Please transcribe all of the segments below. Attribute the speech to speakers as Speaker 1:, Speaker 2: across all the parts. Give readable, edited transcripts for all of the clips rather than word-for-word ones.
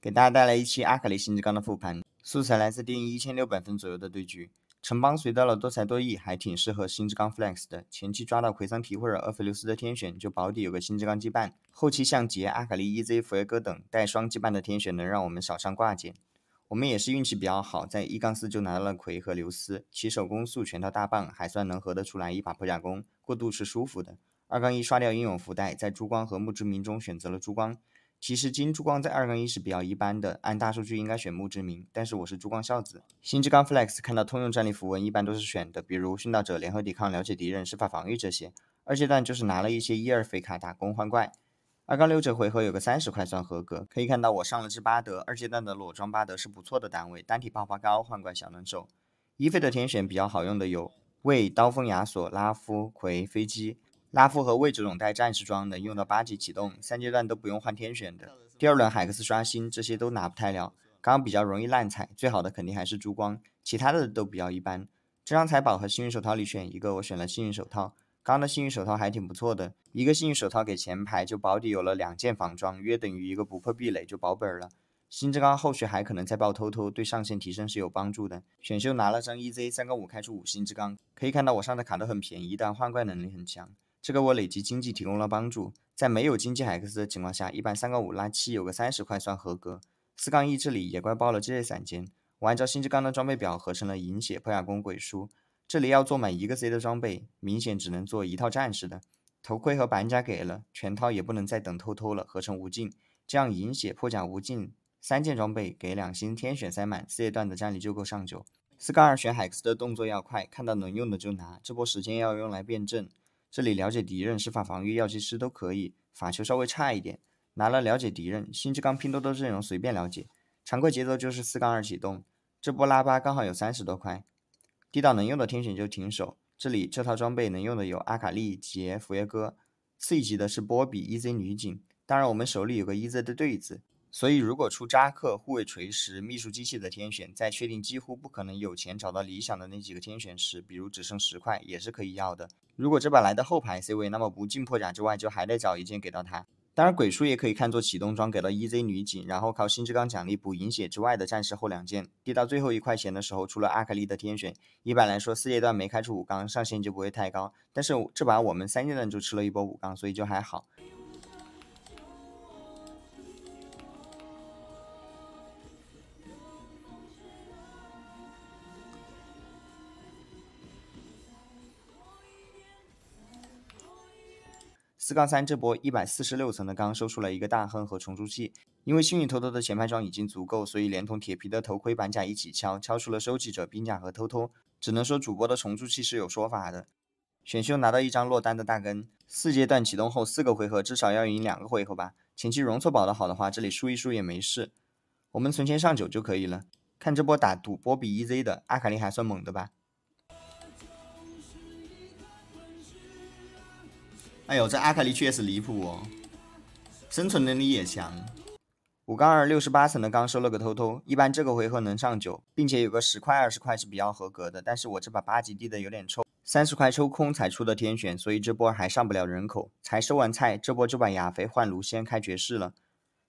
Speaker 1: 给大家带来一期阿卡丽新之刚的复盘，素材来自电影1600分左右的对局。城邦随到了多才多艺，还挺适合新之刚 flex 的。前期抓到奎桑提或者厄斐琉斯的天选，就保底有个新之刚羁绊；后期像杰、阿卡丽、EZ、弗耶哥等带双羁绊的天选，能让我们少上挂件。我们也是运气比较好，在1-4就拿到了奎和琉斯，起手攻速全套大棒，还算能合得出来一把破甲弓，过渡是舒服的。2-1刷掉英勇福袋，在珠光和墓之铭中选择了珠光。其实金珠光在2-1是比较一般的，按大数据应该选墓之铭，但是我是珠光孝子。新之刚 flex 看到通用战力符文一般都是选的，比如殉道者、联合抵抗、了解敌人、施法防御这些。二阶段就是拿了一些1-2飞卡打工换怪。2-6这回合有个30块算合格，可以看到我上了只巴德，二阶段的裸装巴德是不错的单位，单体爆发高，换怪小能手。1费的天选比较好用的有魏、刀锋亚索、拉夫、奎、飞机。拉夫和魏这种带战士装能用到8级启动，3阶段都不用换天选的。第二轮海克斯刷新，这些都拿不太了。刚刚比较容易烂彩，最好的肯定还是珠光，其他的都比较一般。这张财宝和幸运手套里选一个，我选了幸运手套。刚刚的幸运手套还挺不错的，一个幸运手套给前排就保底有了2件防装，约等于一个不破壁垒就保本了。新之刚后续还可能再爆偷偷，对上限提升是有帮助的。选秀拿了张 EZ3-5 开出5新之刚，可以看到我上的卡都很便宜，但换怪能力很强。这个我累积经济提供了帮助，在没有经济海克斯的情况下，一般3-5拉7有个30块算合格。4-1这里野怪爆了这些散件，我按照新之刚的装备表合成了银血、破甲弓、鬼书。这里要做满1个 Z 的装备，明显只能做1套战士的。头盔和板甲给了，全套也不能再等偷偷了，合成无尽。这样银血、破甲、无尽3件装备给2星天选塞满，4阶段的战力就够上9。4-2选海克斯的动作要快，看到能用的就拿，这波时间要用来辩证。这里了解敌人、施法防御、药剂师都可以，法球稍微差一点。拿了了解敌人，新之刚拼多多阵容随便了解。常规节奏就是4-2启动，这波拉巴刚好有30多块。地道能用的天选就停手，这里这套装备能用的有阿卡丽、杰、弗耶哥，次一级的是波比、EZ 女警。当然我们手里有个 EZ 的对子，所以如果出扎克、护卫锤石、秘术机器的天选，在确定几乎不可能有钱找到理想的那几个天选时，比如只剩10块也是可以要的。如果这把来的后排 C 位，那么不进破甲之外，就还得找一件给到他。当然鬼书也可以看作启动装给到 EZ 女警，然后靠新之刚奖励补银血之外的战士后2件。跌到最后1块钱的时候，除了阿卡丽的天选，一般来说4阶段没开出5缸，上限就不会太高。但是这把我们3阶段就吃了一波5缸，所以就还好。4-3这波146层的钢收出了一个大亨和重铸器，因为幸运偷偷的前排装已经足够，所以连同铁皮的头盔板甲一起敲出了收集者、兵甲和偷偷。只能说主播的重铸器是有说法的。选秀拿到一张落单的大根，4阶段启动后4个回合至少要赢2个回合吧。前期容错保的好的话，这里输一输也没事。我们存钱上9就可以了。看这波打赌波比 EZ 的阿卡丽还算猛的吧。哎呦，这阿卡丽确实离谱哦，生存能力也强。5-2 68层的刚收了个偷偷，一般这个回合能上9，并且有个10块20块是比较合格的。但是我这把8级低的有点臭，30块抽空才出的天选，所以这波还上不了人口。才收完菜，这波就把亚肥换卢仙开绝世了。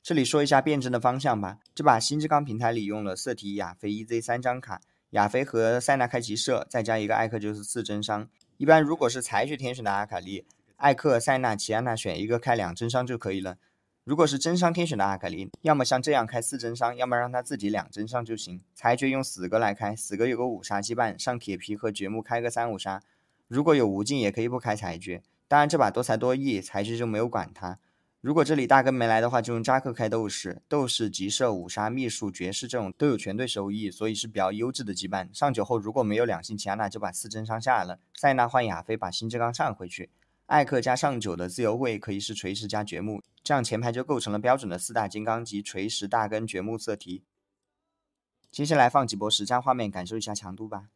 Speaker 1: 这里说一下辩证的方向吧。这把新之刚平台里用了色提、亚肥、EZ 3张卡，亚肥和塞纳开骑射，再加一个艾克就是4真伤。一般如果是采血天选的阿卡丽，艾克、塞纳、奇安娜选一个开2真伤就可以了。如果是真伤天选的阿卡丽，要么像这样开4真伤，要么让他自己2真伤就行。裁决用死格来开，死格有个5杀羁绊，上铁皮和掘墓开个3-5杀。如果有无尽也可以不开裁决，当然这把多才多艺，裁决就没有管他。如果这里大根没来的话，就用扎克开斗士，斗士、急射、5杀、秘术、爵士这种都有全队收益，所以是比较优质的羁绊。上9后如果没有2星奇亚娜，就把4真伤下了，塞纳换亚菲把新之刚上回去。艾克加上9的自由位可以是锤石加掘墓，这样前排就构成了标准的4大金刚及锤石大根掘墓色题。接下来放几波实战画面，感受一下强度吧。